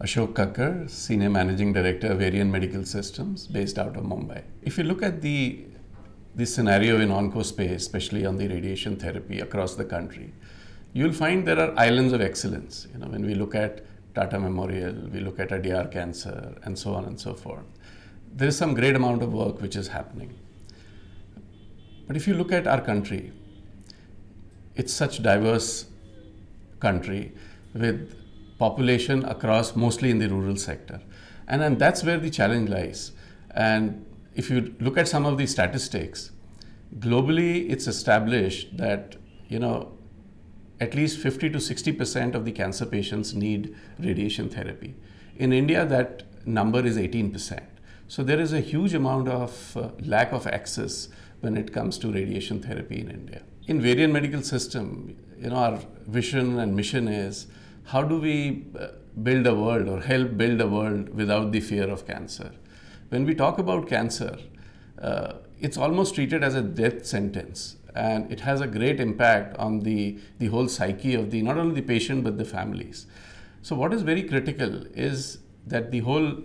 Ashok Kakkar, Senior Managing Director, Varian Medical Systems, based out of Mumbai. If you look at the scenario in onco space, especially on the radiation therapy across the country, you'll find there are islands of excellence. When we look at Tata Memorial, we look at Adyar Cancer, and so on and so forth. There is some great amount of work which is happening. But if you look at our country, it's such diverse country with population across mostly in the rural sector, and that's where the challenge lies. And if you look at some of the statistics globally, it's established that at least 50 to 60% of the cancer patients need radiation therapy. In India, that number is 18%. So there is a huge amount of lack of access when it comes to radiation therapy in India. In Varian Medical System, our vision and mission is, how do we build a world or help build a world without the fear of cancer? When we talk about cancer, it's almost treated as a death sentence, and it has a great impact on the whole psyche of not only the patient but the families. So what is very critical is that the whole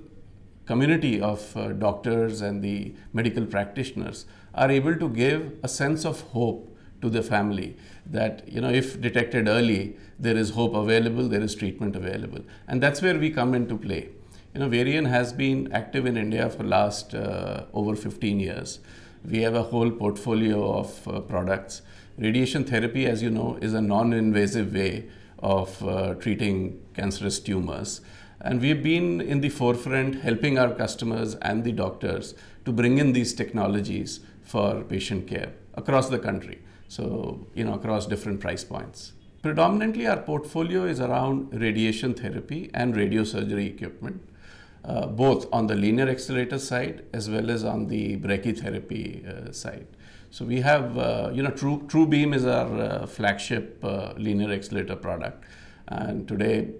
community of doctors and the medical practitioners are able to give a sense of hope to the family that if detected early, there is hope available, there is treatment available, and that's where we come into play. Varian has been active in India for last over 15 years. We have a whole portfolio of products. Radiation therapy, as you know, is a non-invasive way of treating cancerous tumors, and we've been in the forefront helping our customers and the doctors to bring in these technologies for patient care across the country. So, across different price points. Predominantly, our portfolio is around radiation therapy and radiosurgery equipment, both on the linear accelerator side as well as on the brachytherapy side. So we have, TrueBeam is our flagship linear accelerator product, and today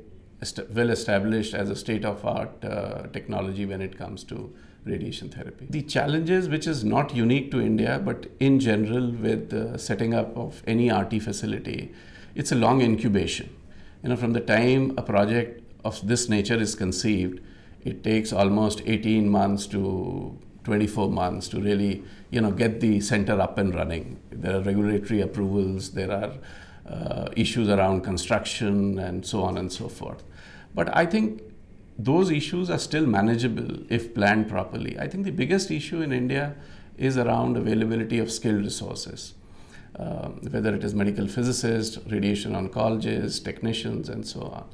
well established as a state-of-art technology when it comes to radiation therapy. The challenges, which is not unique to India, but in general with setting up of any RT facility, it's a long incubation. From the time a project of this nature is conceived, it takes almost 18 months to 24 months to really, get the center up and running. There are regulatory approvals, there are issues around construction, and so on and so forth. But I think those issues are still manageable if planned properly. I think the biggest issue in India is around availability of skilled resources, whether it is medical physicists, radiation oncologists, technicians, and so on.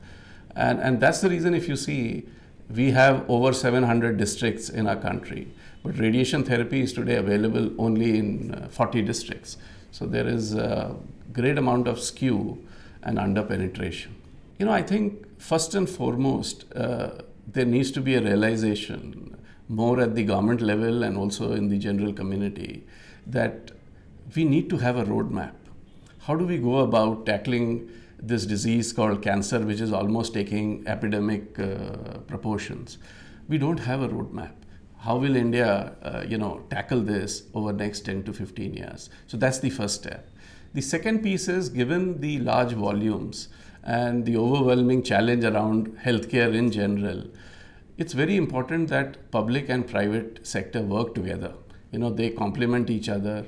And that's the reason, if you see, we have over 700 districts in our country, but radiation therapy is today available only in 40 districts. So there is a great amount of skew and under-penetration. I think first and foremost, there needs to be a realization more at the government level and also in the general community that we need to have a roadmap. How do we go about tackling this disease called cancer, which is almost taking epidemic proportions? We don't have a roadmap. How will India, tackle this over the next 10 to 15 years? So that's the first step. The second piece is, given the large volumes and the overwhelming challenge around healthcare in general, it's very important that public and private sector work together. They complement each other,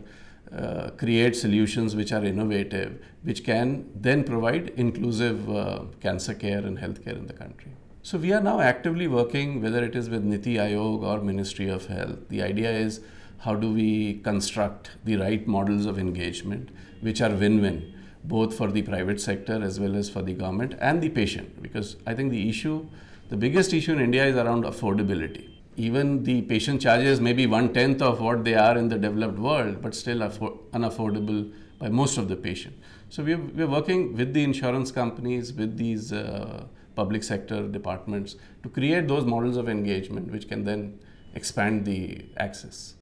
create solutions which are innovative, which can then provide inclusive cancer care and healthcare in the country. So we are now actively working, whether it is with Niti Aayog or Ministry of Health. The idea is, how do we construct the right models of engagement which are win-win, both for the private sector as well as for the government and the patient? Because I think the biggest issue in India is around affordability. Even the patient charges may be 1/10 of what they are in the developed world, but still unaffordable by most of the patient. So we're working with the insurance companies, with these public sector departments to create those models of engagement which can then expand the access.